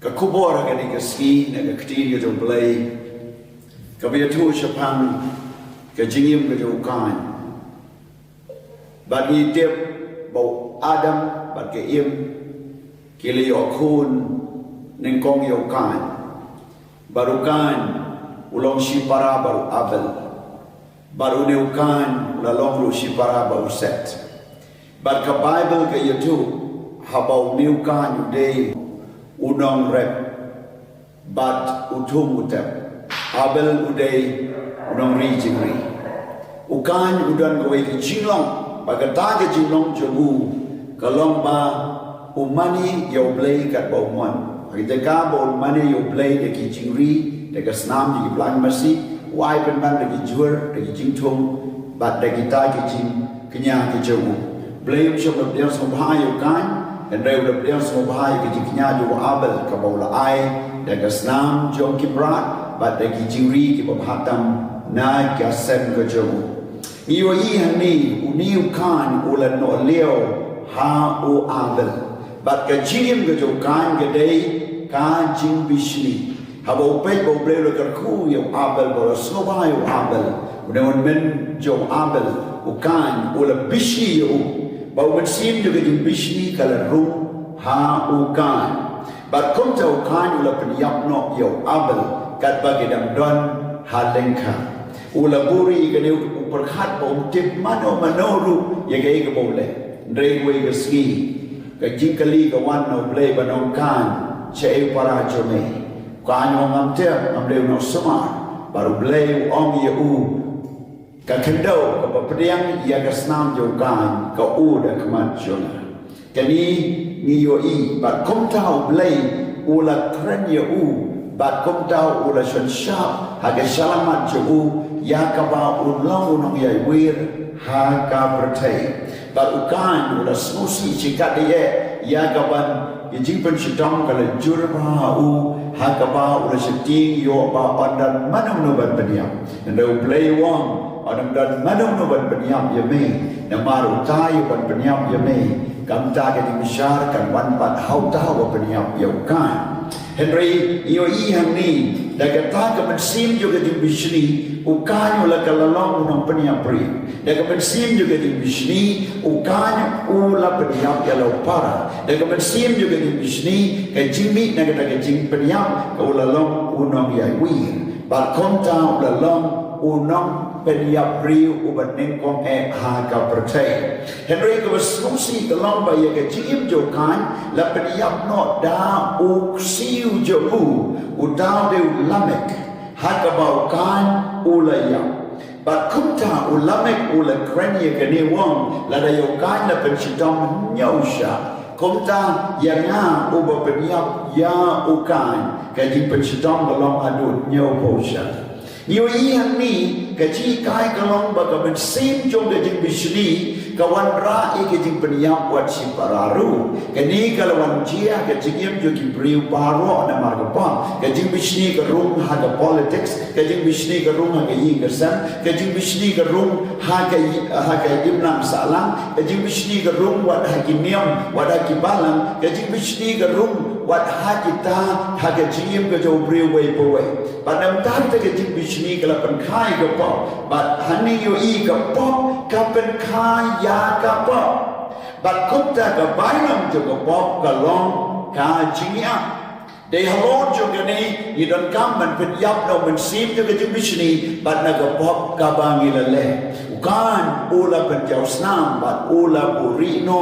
kubor ka ni ka ski na ka ktin ka jo play ka bia tu shapang ka jingim ka jo kan bad ni tep bau Adam bad ke im kili okun ning kong yo kan baru kan ulong shipara baru Abel baru neukan ulalong ru shipara baru Set bad ka Bible ka yatu habau neukan day unong rep bat utum utep Abel uday unong ri jingri ukan udan gawai ke jinglong bagata ke jinglong jogu kalong ba umani yaw play kat ba umon kita ka ba umani yaw play de ki jingri de ka snam di plan masi wai pen ban de ki jur de ki jingthum bat de kita ki jing kenya ki jogu play shop de yang sobha yo kan dan reu de yang sobha ki jing kenya jo Abel ka ba la ai de ka snam jong ki brat bat de ki jingri ki ba hatam na ka sen ka jogu iyo yi hani uniu kan ulan no leo ha o Abel bat ka jingim ka jo kan ka dei ka jing bishni ha bo pe bo ble lo ka khu yo Abel bo so ba yo Abel udan men jo Abel o kan ula bishni yo ba wen sim jo ka jing bishni kala ru ha o kan bat kom ta o kan ula pen yap no yo Abel kat ba ke dam don ha lengka ula buri ka ne perkhat bom tip mano manoru ya gay ka bole railway ka ski ka jingkali ka wan no play banong kan che para jome ka no ngam te ngam le no sama baru play om ya u ka kendo ka pediang ya ka snam jo kan ka u da kmat jona kani ni yo I bat kom tau play ula kren ya u bat kom tau ula shon sharp ha ka shalamat jo u ya kaba ulang unong ya wir ha ka bertai ba ukan ula smusi cikat dia ya kaban jing pen sidong kala jurba u ha kaba ula seting yo ba pandan manung no ban peniam and they play wong adam dan manung no ban peniam ya me na maru tai ban peniam ya me kam ta ke di mishar kan wan pat hau ta wa peniam ya ukan Henry iyo I hang ni daga ta ka pensim juga di bishni ukanyo la kalalong unong peniam pri daga pensim juga di bishni ukanyo ula peniam ya lau para daga pensim juga di bishni ka jimi naga daga jing peniam ka ulalong unong ya wir bal konta ulalong unong peniap riu ubat nengkong ha ka percaya Henry ka basmusi kalong ba ya ka jim jo kan la peniap no da u siu jo u da de lamek ha ka ba kan ulaya ba kumta ulamek ula krenya ka ni wong la da yo kan la pensidom nyausha kumta ya nga uba peniap ya ukan ka jim pensidom kalong adut nyauposha Iyo iyan ni kaji kai kalong baga bensim jom de jing bishni kawan ra ke jing peniap wat si pararu kani kalawan jia ke jingim jo ki briu paro na margapa ke jing bishni ka rum ha ga politics ke jing bishni ka rum ha ga yi gersan ke jing bishni ka rum ha ga imnam salam ke jing bishni ka rum wat ha ki niam wat ha ki balang ke jing bishni ka rum wat ha kita ha ga jingim ka jo briu wei po wei padam ta ke jing bishni kala pen khai ka pop but hani yo I ka pop ka pen khai ya ka pop but kumta ka bainam jo ka pop ka long ka jingya they halon jo ka ni you don't come and pen yap no men sim jo ka jing bishni but na ka pop ka bangila le ukan ula pen jau snam but ula burino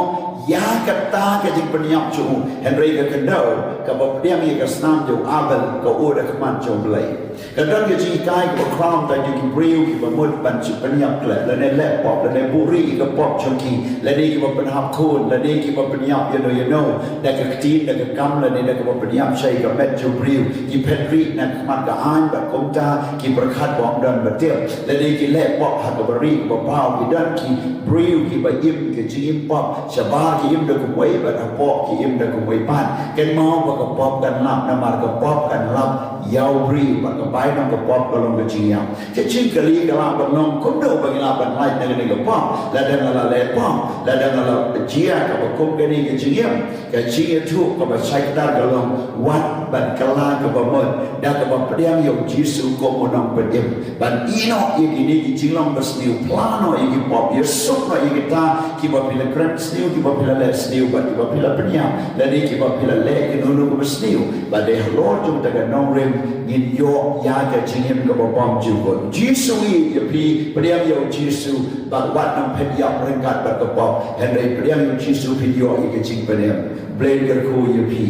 ya kata ke jing peniap jo Henry ka kendo ka ba diam ye ka snam jo Abel ka ura ka man jo blai kadang ke jing kai ka crown ta jing briu ki ba mud ban chi peniap kle la ne le pop la ne buri ka pop chonki la ne ki ba penhap khun la ne ki ba peniap you know da ka tin da ka kam la ne da ka ba peniap shai ka met jo briu ki petri na man ka an ba kom ta ki berkhat bom dan betil la ne ki le pop ha ka bari ba pau ki dan ki briu ki ba im ke jing pop shabar ki im da ku wei ba da pop ki im da ku wei pan ken mau ba ka pop kan lap na mar ka pop kan lap yau bri ba ka bai nong ka pop ka long ka ching yau che ching ka li ka la ba nong kom do ba la ban lai na ni ka pop la da la le pop la da la jia ka ba kom ka ni ka ching yau ka ching ya tu ka ba sai ta ka long wat ban ka la ka ba mo da ka ba priang yo jisu ko mo nong pa dim ban ino ye ki ni ki ching long ba sniu plano ye ki pop ye sok na ye ki ta ki ba pila krem sniu ki ba pila le sniu ba ki ba pila priang la ni ki ba pila le ki no no ba sniu ba de lord jung ta ka nong rem ngin yo ya ka ching yam ka ba pom ju ko jisu ye pi priang yo jisu ba wat nong pet ya rengkat ba ka pop henry priang yo jisu pi yo ye ki ching pa nem blade ka ko ye pi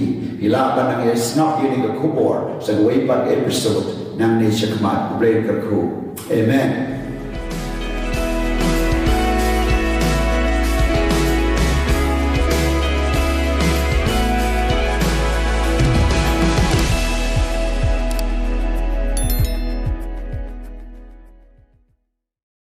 ila ba nang ye snap ye ni ka kubor sa way back episode nang ni chakmat blade ka ko amen